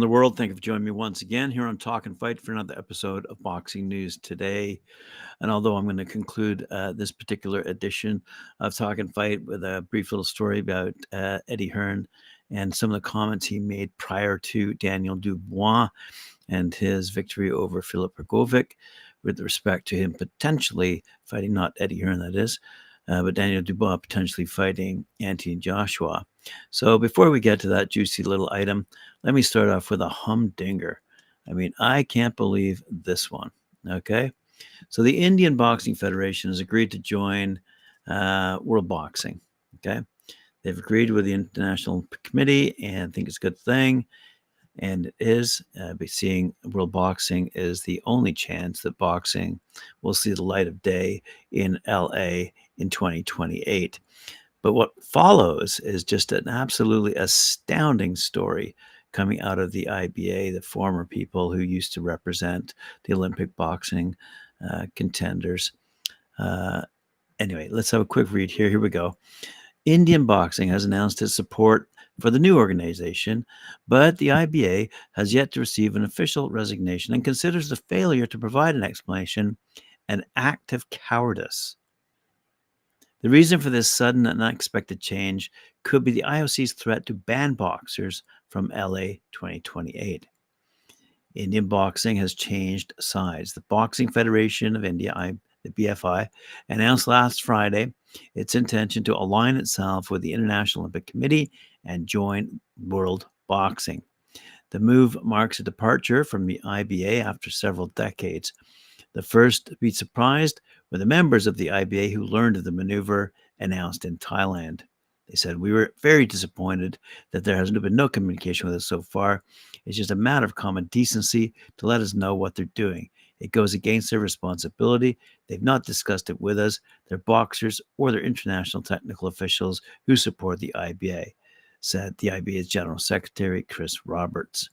the world. Thank you for joining me once again here on Talk and Fight for another episode of Boxing News Today. And although I'm going to conclude this particular edition of Talk and Fight with a brief little story about Eddie Hearn and some of the comments he made prior to Daniel Dubois and his victory over Filip Hrgovic, with respect to him potentially fighting, not Eddie Hearn, that is, but Daniel Dubois potentially fighting Anthony Joshua. So before we get to that juicy little item, let me start off with a humdinger. I mean, I can't believe this one. Okay. So the Indian Boxing Federation has agreed to join World Boxing. Okay. They've agreed with the International Committee and think it's a good thing. And it is, seeing World Boxing is the only chance that boxing will see the light of day in LA in 2028. But what follows is just an absolutely astounding story coming out of the IBA, the former people who used to represent the Olympic boxing contenders. Anyway, let's have a quick read here. Here we go. Indian Boxing has announced its support for the new organization, but the IBA has yet to receive an official resignation and considers the failure to provide an explanation an act of cowardice. The reason for this sudden and unexpected change could be the IOC's threat to ban boxers from LA 2028. Indian boxing has changed sides. The Boxing Federation of India, the BFI, announced last Friday its intention to align itself with the International Olympic Committee and join World Boxing. The move marks a departure from the IBA after several decades. The first to be surprised were the members of the IBA who learned of the maneuver announced in Thailand. They said, "We were very disappointed that there has been no communication with us so far. It's just a matter of common decency to let us know what they're doing. It goes against their responsibility. They've not discussed it with us, their boxers, or their international technical officials who support the IBA," said the IBA's General Secretary, Chris Roberts.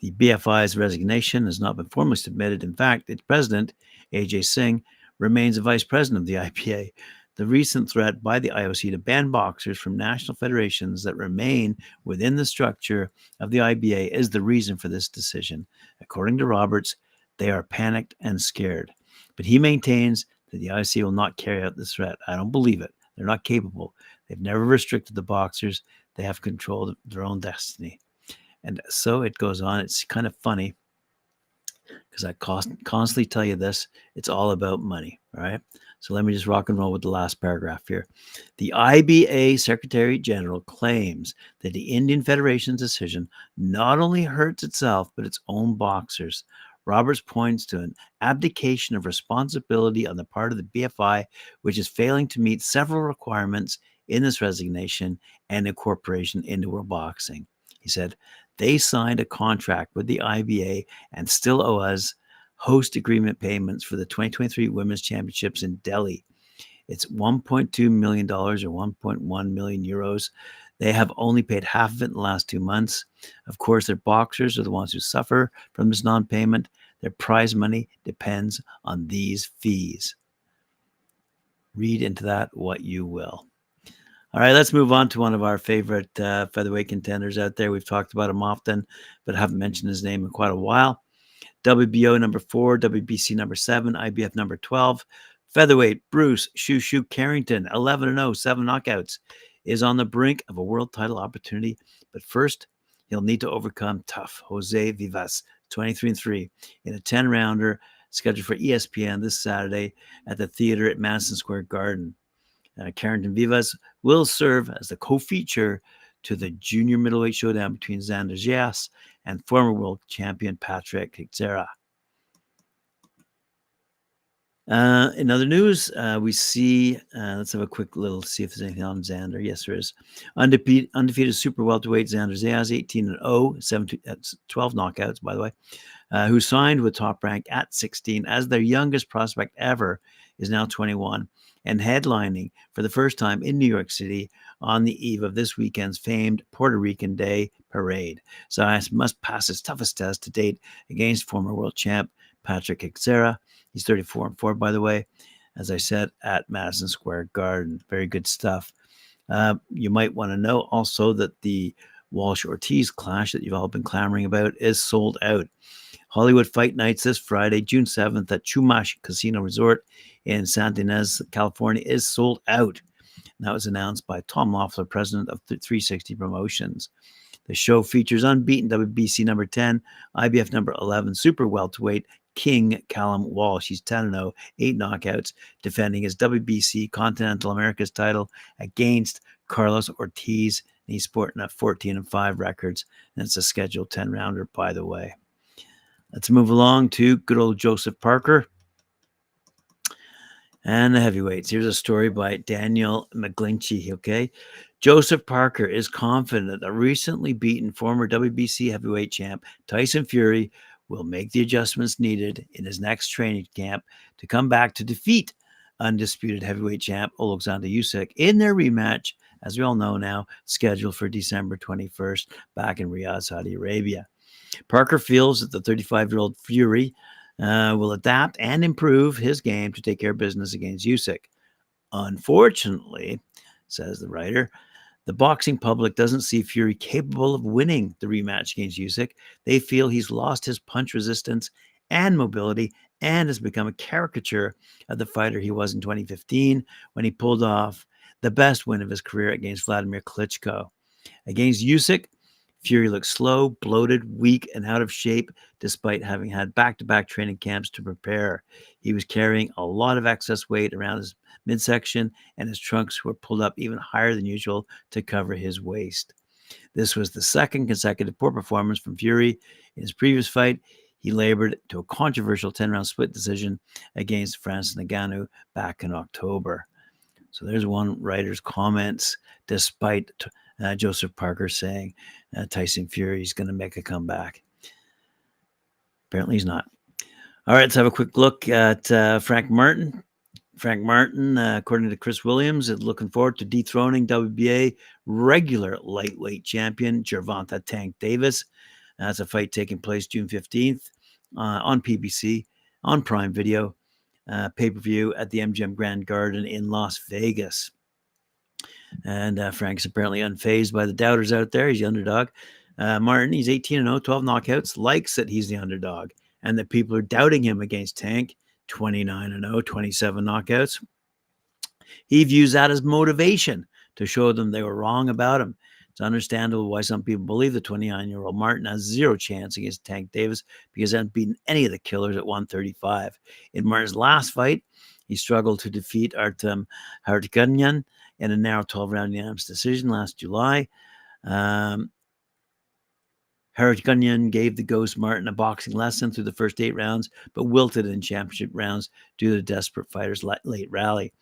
The BFI's resignation has not been formally submitted. In fact, its president, AJ Singh, remains the vice president of the IBA. The recent threat by the IOC to ban boxers from national federations that remain within the structure of the IBA is the reason for this decision. According to Roberts, they are panicked and scared. But he maintains that the IOC will not carry out this threat. I don't believe it. They're not capable. They've never restricted the boxers. They have controlled their own destiny. And so it goes on. It's kind of funny because I constantly tell you this. It's all about money, all right? So let me just rock and roll with the last paragraph here. The IBA Secretary General claims that the Indian Federation's decision not only hurts itself, but its own boxers. Roberts points to an abdication of responsibility on the part of the BFI, which is failing to meet several requirements in this resignation and incorporation into World Boxing. He said, "They signed a contract with the IBA and still owe us host agreement payments for the 2023 Women's Championships in Delhi. It's $1.2 million or 1.1 million euros. They have only paid half of it in the last 2 months. Of course, their boxers are the ones who suffer from this non-payment. Their prize money depends on these fees." Read into that what you will. All right, let's move on to one of our favorite featherweight contenders out there. We've talked about him often, but haven't mentioned his name in quite a while. WBO number 4, WBC number 7, IBF number 12. Featherweight Bruce Shu Shu Carrington, 11-0, 7 knockouts, is on the brink of a world title opportunity. But first, he'll need to overcome tough Jose Vivas, 23-3, in a 10-rounder scheduled for ESPN this Saturday at the theater at Madison Square Garden. Carrington Vivas will serve as the co-feature to the junior middleweight showdown between Xander Zayas and former world champion Patrick Teixeira. In other news, we see, let's have a quick little see if there's anything on Xander. Yes, there is. Undefeated super welterweight Xander Zayas, 18-0, 12 knockouts, by the way, who signed with Top Rank at 16 as their youngest prospect ever, is now 21 and headlining for the first time in New York City on the eve of this weekend's famed Puerto Rican Day Parade. Zayas must pass his toughest test to date against former world champ Patrick Teixeira. He's 34-4, by the way, as I said, at Madison Square Garden. Very good stuff. You might want to know also that the Walsh-Ortiz clash that you've all been clamoring about is sold out. Hollywood Fight Nights this Friday, June 7th at Chumash Casino Resort in Santa Ynez, California is sold out. And that was announced by Tom Loeffler, president of 360 Promotions. The show features unbeaten WBC number 10, IBF number 11 super welterweight King Callum Walsh. He's 10-0, 8 knockouts, defending his WBC Continental Americas title against Carlos Ortiz. And he's sporting a 14-5 records, and it's a scheduled 10-rounder, by the way. Let's move along to good old Joseph Parker and the heavyweights. Here's a story by Daniel McGlinchey, okay? Joseph Parker is confident that the recently beaten former WBC heavyweight champ Tyson Fury will make the adjustments needed in his next training camp to come back to defeat undisputed heavyweight champ Xander Zayas in their rematch, as we all know now, scheduled for December 21st back in Riyadh, Saudi Arabia. Parker feels that the 35-year-old Fury will adapt and improve his game to take care of business against Zayas. Unfortunately, says the writer, the boxing public doesn't see Fury capable of winning the rematch against Zayas. They feel he's lost his punch resistance and mobility and has become a caricature of the fighter he was in 2015 when he pulled off the best win of his career against Vladimir Klitschko. Against Zayas, Fury looked slow, bloated, weak, and out of shape despite having had back-to-back training camps to prepare. He was carrying a lot of excess weight around his midsection, and his trunks were pulled up even higher than usual to cover his waist. This was the second consecutive poor performance from Fury. In his previous fight, he labored to a controversial 10-round split decision against Francis Ngannou back in October. So there's one writer's comments, despite Joseph Parker saying Tyson Fury is going to make a comeback. Apparently he's not. All right, let's have a quick look at Frank Martin. Frank Martin, according to Chris Williams, is looking forward to dethroning WBA regular lightweight champion Gervonta Tank Davis. That's a fight taking place June 15th on PBC, on Prime Video, pay-per-view at the MGM Grand Garden in Las Vegas. And Frank's apparently unfazed by the doubters out there. He's the underdog. Martin, he's 18-0, 12 knockouts, likes that he's the underdog and that people are doubting him against Tank, 29-0, 27 knockouts. He views that as motivation to show them they were wrong about him. It's understandable why some people believe the 29-year-old Martin has zero chance against Tank Davis because he hasn't beaten any of the killers at 135. In Martin's last fight, he struggled to defeat Artem Harutyunyan in a narrow 12-round unanimous decision last July. Harutyunyan gave the Ghost Martin a boxing lesson through the first 8 rounds, but wilted in championship rounds due to the desperate fighter's late rally.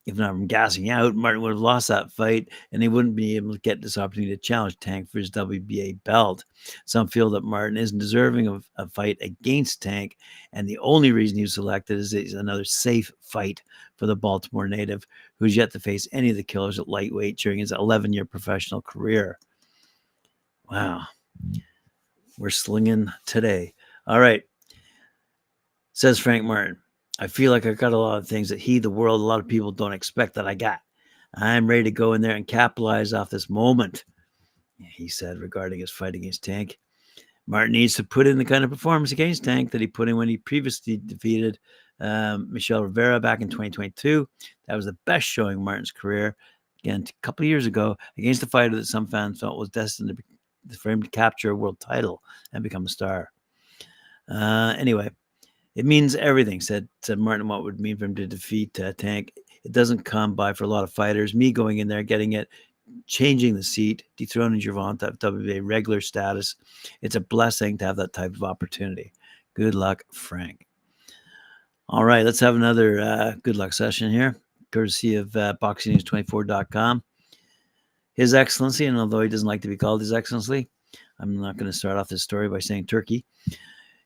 If not from gassing out, Martin would have lost that fight, and he wouldn't be able to get this opportunity to challenge Tank for his WBA belt. Some feel that Martin isn't deserving of a fight against Tank, and the only reason he was selected is that he's another safe fight for the Baltimore native, who's yet to face any of the killers at lightweight during his 11-year professional career. Wow. We're slinging today. All right. Says Frank Martin, I feel like I got a lot of things that the world, a lot of people don't expect that I got. I'm ready to go in there and capitalize off this moment, he said regarding his fight against Tank. Martin needs to put in the kind of performance against Tank that he put in when he previously defeated Michel Rivera back in 2022. That was the best showing of Martin's career. Again, a couple of years ago, against a fighter that some fans felt was destined for him to capture a world title and become a star. Anyway, it means everything, said Martin, what would mean for him to defeat Tank. It doesn't come by for a lot of fighters. Me going in there, getting it, changing the seat, dethroning Gervonta WBA regular status. It's a blessing to have that type of opportunity. Good luck, Frank. All right, let's have another good luck session here, courtesy of BoxingNews24.com. His Excellency, and although he doesn't like to be called His Excellency, I'm not going to start off this story by saying Turkey.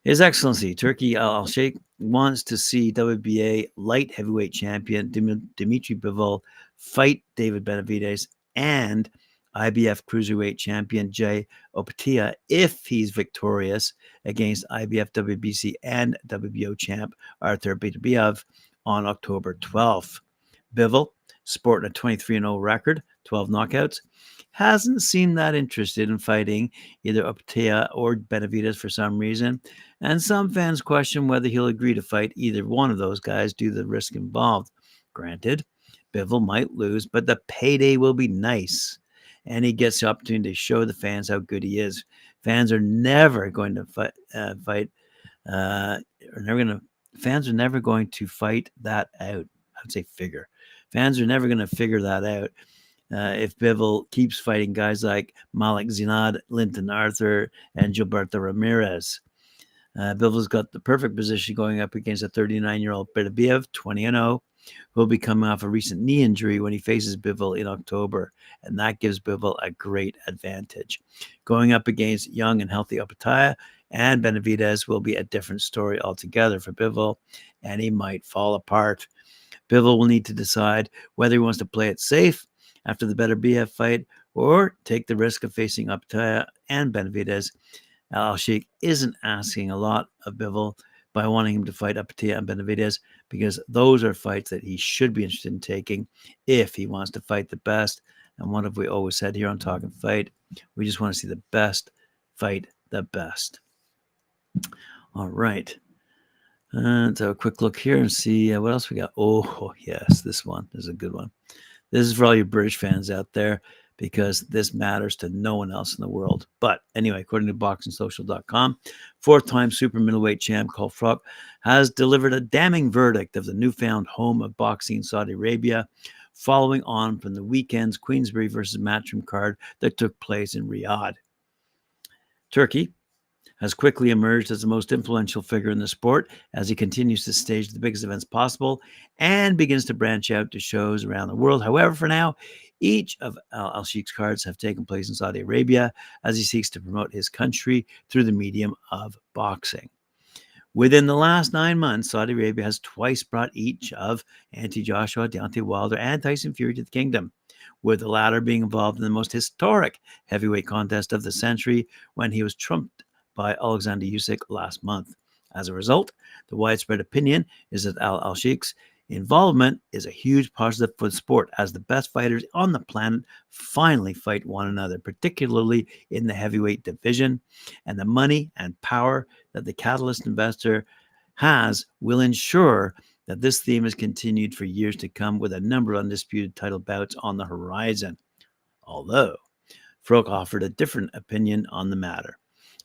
His Excellency, Turki Alalshikh, wants to see WBA light heavyweight champion Dimitri Bivol fight David Benavidez and IBF cruiserweight champion Jay Opatia if he's victorious against IBF WBC and WBO champ Arthur Beterbiev on October 12th. Bivol, sporting a 23-0 record, 12 knockouts, hasn't seemed that interested in fighting either Optea or Benavidez for some reason, and some fans question whether he'll agree to fight either one of those guys due to the risk involved. Granted, Bivol might lose, but the payday will be nice, and he gets the opportunity to show the fans how good he is. Fans are never going to fight. Are never going to. Fans are never going to fight that out. I'd say figure. Fans are never going to figure that out. If Bivol keeps fighting guys like Malik Zinad, Linton Arthur, and Gilberto Ramirez. Bivol's got the perfect position going up against a 39-year-old Beterbiev, 20-0, who will be coming off a recent knee injury when he faces Bivol in October, and that gives Bivol a great advantage. Going up against young and healthy Opetaya and Benavidez will be a different story altogether for Bivol, and he might fall apart. Bivol will need to decide whether he wants to play it safe after the Beterbiev fight or take the risk of facing Opetaya and Benavidez. Alalshikh isn't asking a lot of Bivol by wanting him to fight Opetaya and Benavidez because those are fights that he should be interested in taking if he wants to fight the best. And what have we always said here on Talking Fight? We just want to see the best fight the best. All right. Let's have a quick look here and see what else we got. Oh, yes, this one is a good one. This is for all you British fans out there because this matters to no one else in the world. But anyway, according to BoxingSocial.com, fourth-time super middleweight champ Carl Froch has delivered a damning verdict of the newfound home of boxing in Saudi Arabia, following on from the weekend's Queensberry versus Matchroom card that took place in Riyadh. Turkey has quickly emerged as the most influential figure in the sport as he continues to stage the biggest events possible and begins to branch out to shows around the world. However, for now, each of Al-Sheikh's cards have taken place in Saudi Arabia as he seeks to promote his country through the medium of boxing. Within the last 9 months, Saudi Arabia has twice brought each of Anthony Joshua, Deontay Wilder, and Tyson Fury to the kingdom, with the latter being involved in the most historic heavyweight contest of the century when he was trumped by Alexander Usyk last month. As a result, the widespread opinion is that Al-Sheikh's involvement is a huge positive for the sport as the best fighters on the planet finally fight one another, particularly in the heavyweight division, and the money and power that the Catalyst investor has will ensure that this theme is continued for years to come with a number of undisputed title bouts on the horizon. Although Froch offered a different opinion on the matter,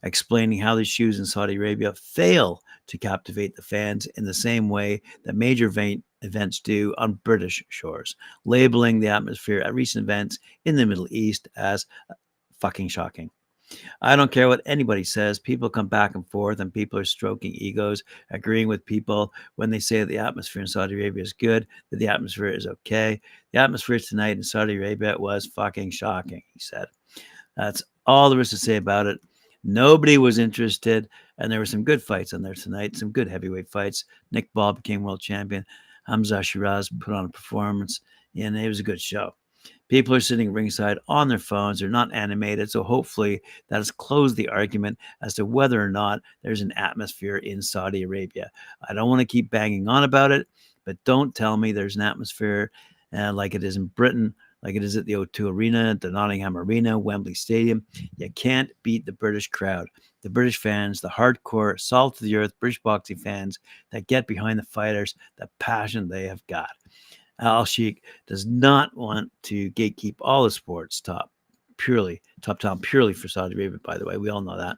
explaining how the shoes in Saudi Arabia fail to captivate the fans in the same way that major events do on British shores, labeling the atmosphere at recent events in the Middle East as fucking shocking. I don't care what anybody says. People come back and forth, and people are stroking egos, agreeing with people when they say that the atmosphere in Saudi Arabia is good, that the atmosphere is okay. The atmosphere tonight in Saudi Arabia was fucking shocking, he said. That's all there is to say about it. Nobody was interested, and there were some good fights on there tonight, some good heavyweight fights. Nick Ball became world champion. Hamza Shiraz put on a performance, and it was a good show. People are sitting ringside on their phones. They're not animated, so hopefully that has closed the argument as to whether or not there's an atmosphere in Saudi Arabia. I don't want to keep banging on about it, but don't tell me there's an atmosphere like it is in Britain, like it is at the O2 Arena, the Nottingham Arena, Wembley Stadium. You can't beat the British crowd, the British fans, the hardcore, salt of the earth British boxing fans that get behind the fighters, the passion they have got. Al-Sheikh does not want to gatekeep all the sports top down purely for Saudi Arabia, by the way. We all know that.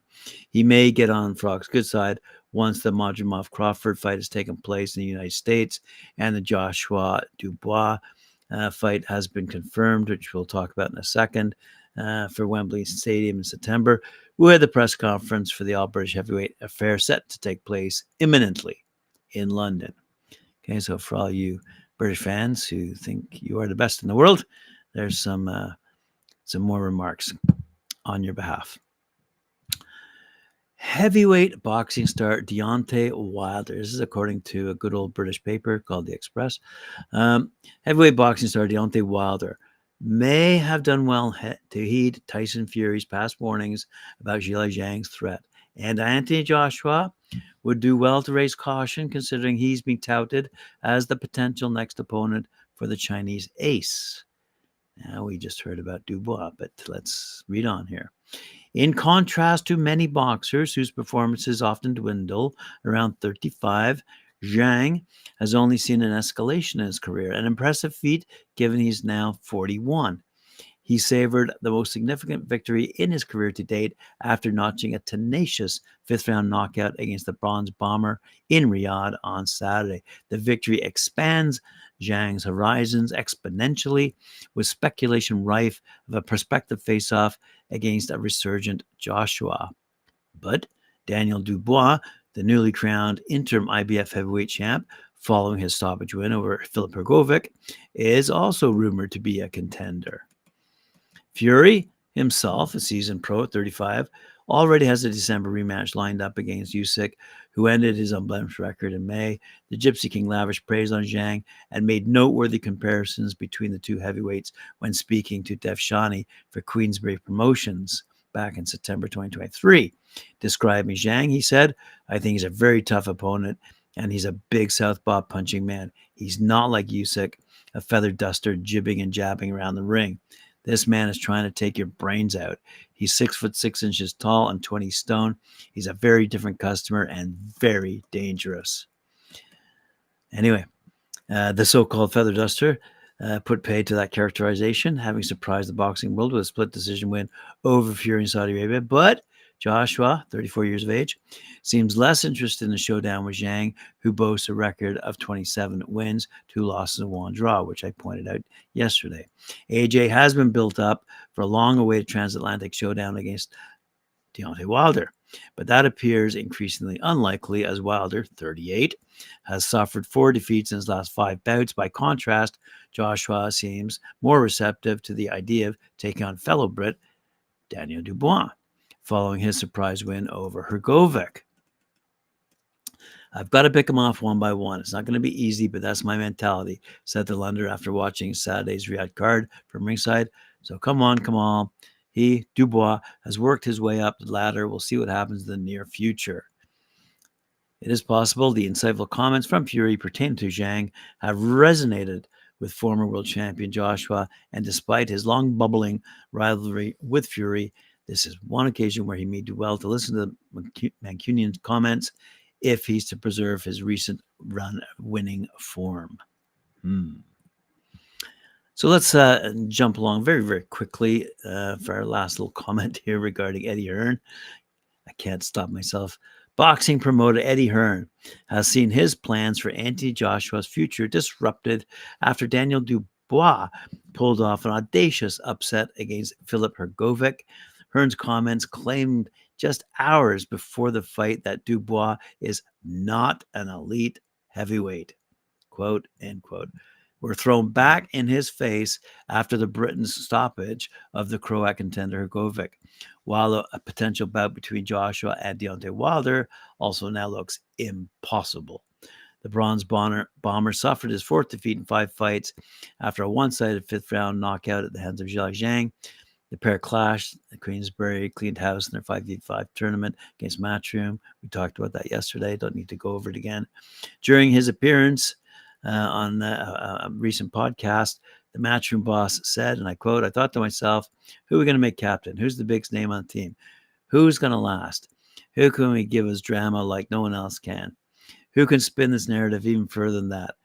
He may get on Froch's good side once the Madrimov-Crawford fight has taken place in the United States and the Joshua Dubois fight has been confirmed, which we'll talk about in a second, for Wembley Stadium in September. We had the press conference for the All-British Heavyweight Affair set to take place imminently in London. Okay, so for all you British fans who think you are the best in the world, there's some more remarks on your behalf. Heavyweight boxing star Deontay Wilder. This is according to a good old British paper called The Express. Heavyweight boxing star Deontay Wilder may have done well to heed Tyson Fury's past warnings about Zhilei Zhang's threat. And Anthony Joshua would do well to raise caution considering he's been touted as the potential next opponent for the Chinese ace. Now we just heard about Dubois, but let's read on here. In contrast to many boxers whose performances often dwindle around 35, Zhang has only seen an escalation in his career, an impressive feat given he's now 41. He savored the most significant victory in his career to date after notching a tenacious fifth-round knockout against the Bronze Bomber in Riyadh on Saturday. The victory expands Zhang's horizons exponentially, with speculation rife of a prospective face-off against a resurgent Joshua. But Daniel Dubois, the newly crowned interim IBF heavyweight champ, following his stoppage win over Filip Hrgovic, is also rumored to be a contender. Fury himself, a seasoned pro at 35, already has a December rematch lined up against Usyk, who ended his unblemished record in May. The Gypsy King lavished praise on Zhang and made noteworthy comparisons between the two heavyweights when speaking to Dev Shani for Queensberry Promotions back in September 2023. Describing Zhang, he said, "I think he's a very tough opponent, and he's a big southpaw punching man. He's not like Usyk, a feather duster jibbing and jabbing around the ring. This man is trying to take your brains out. He's 6'6" tall and 20 stone. He's a very different customer and very dangerous." Anyway, the so-called feather duster put pay to that characterization, having surprised the boxing world with a split decision win over Fury in Saudi Arabia. But Joshua, 34 years of age, seems less interested in a showdown with Zhang, who boasts a record of 27 wins, 2 losses, and 1 draw, which I pointed out yesterday. AJ has been built up for a long-awaited transatlantic showdown against Deontay Wilder, but that appears increasingly unlikely as Wilder, 38, has suffered 4 defeats in his last 5 bouts. By contrast, Joshua seems more receptive to the idea of taking on fellow Brit Daniel Dubois, following his surprise win over Hrgovic. "I've got to pick him off one by one. It's not going to be easy, but that's my mentality," said the Londoner after watching Saturday's Riyadh card from ringside. "So come on. He, Dubois, has worked his way up the ladder. We'll see what happens in the near future." It is possible the insightful comments from Fury pertaining to Zhang have resonated with former world champion Joshua, and despite his long bubbling rivalry with Fury, this is one occasion where he may do well to listen to the Mancunian's comments if he's to preserve his recent run winning form. So let's jump along very, very quickly for our last little comment here regarding Eddie Hearn. I can't stop myself. Boxing promoter Eddie Hearn has seen his plans for Anthony Joshua's future disrupted after Daniel Dubois pulled off an audacious upset against Filip Hrgovic. Hearn's comments claimed just hours before the fight that Dubois is not an elite heavyweight, quote, end quote, were thrown back in his face after the Britain's stoppage of the Croat contender Hrgovic, while a potential bout between Joshua and Deontay Wilder also now looks impossible. The Bronze Bomber suffered his 4th defeat in 5 fights after a one-sided 5th-round knockout at the hands of Zhilei Zhang. The pair clashed at Queensberry, cleaned house in their 5v5 tournament against Matchroom. We talked about that yesterday. Don't need to go over it again. During his appearance on a recent podcast, the Matchroom boss said, and I quote, "I thought to myself, who are we going to make captain? Who's the biggest name on the team? Who's going to last? Who can we give us drama like no one else can? Who can spin this narrative even further than that?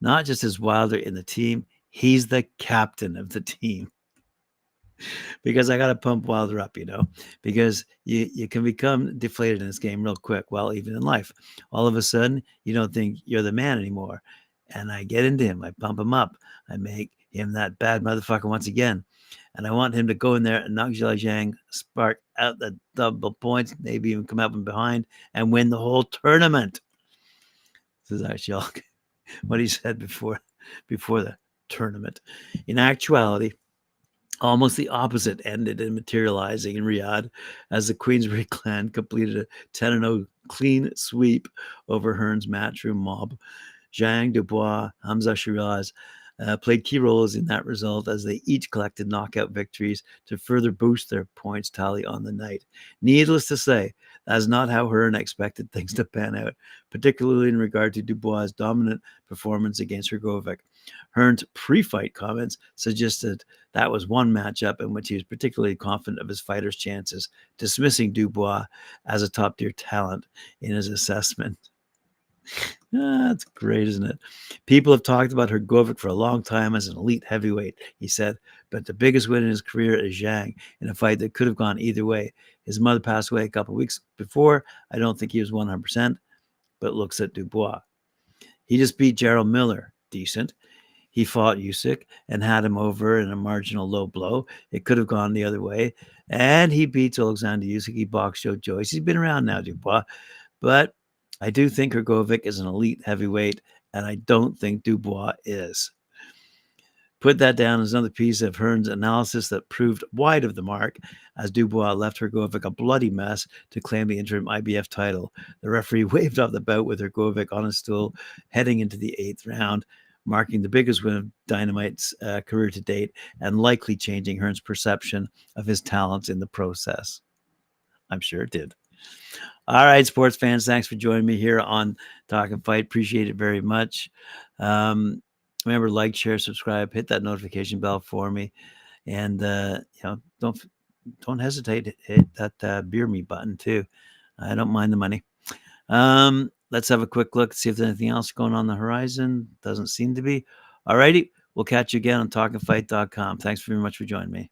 Not just as Wilder in the team, he's the captain of the team." Because I got to pump Wilder up, because you can become deflated in this game real quick. Well, even in life, all of a sudden, you don't think you're the man anymore. And I get into him. I pump him up. I make him that bad motherfucker once again. And I want him to go in there and knock Zhilei Zhang, spark out the double points, maybe even come up from behind and win the whole tournament. This is actually all what he said before the tournament. In actuality, almost the opposite ended in materializing in Riyadh as the Queensberry clan completed a 10-0 clean sweep over Hearn's Matchroom mob. Zhang, Dubois, Hamza Shiraz played key roles in that result as they each collected knockout victories to further boost their points tally on the night. Needless to say, that's not how Hearn expected things to pan out, particularly in regard to Dubois' dominant performance against Hrgovic. Hearn's pre-fight comments suggested that was one matchup in which he was particularly confident of his fighter's chances, dismissing Dubois as a top-tier talent in his assessment. That's great, isn't it? People have talked about Hrgovic for a long time as an elite heavyweight, he said, but the biggest win in his career is Zhang in a fight that could have gone either way. His mother passed away a couple of weeks before. I don't think he was 100%, but looks at Dubois. He just beat Gerald Miller. Decent. He fought Usyk and had him over in a marginal low blow. It could have gone the other way. And he beats Alexander Usyk. He boxed Joe Joyce. He's been around now, Dubois. But I do think Hrgovic is an elite heavyweight, and I don't think Dubois is. Put that down as another piece of Hearn's analysis that proved wide of the mark, as Dubois left Hrgovic a bloody mess to claim the interim IBF title. The referee waved off the bout with Hrgovic on his stool heading into the 8th round, marking the biggest win of Dynamite's career to date and likely changing Hearn's perception of his talents in the process. I'm sure it did. All right, sports fans, thanks for joining me here on Talk and Fight. Appreciate it very much. Remember, like, share, subscribe, hit that notification bell for me, and don't hesitate to hit that beer me button too. I don't mind the money. Let's have a quick look, see if there's anything else going on the horizon. Doesn't seem to be. All righty, we'll catch you again on talkandfight.com. Thanks very much for joining me.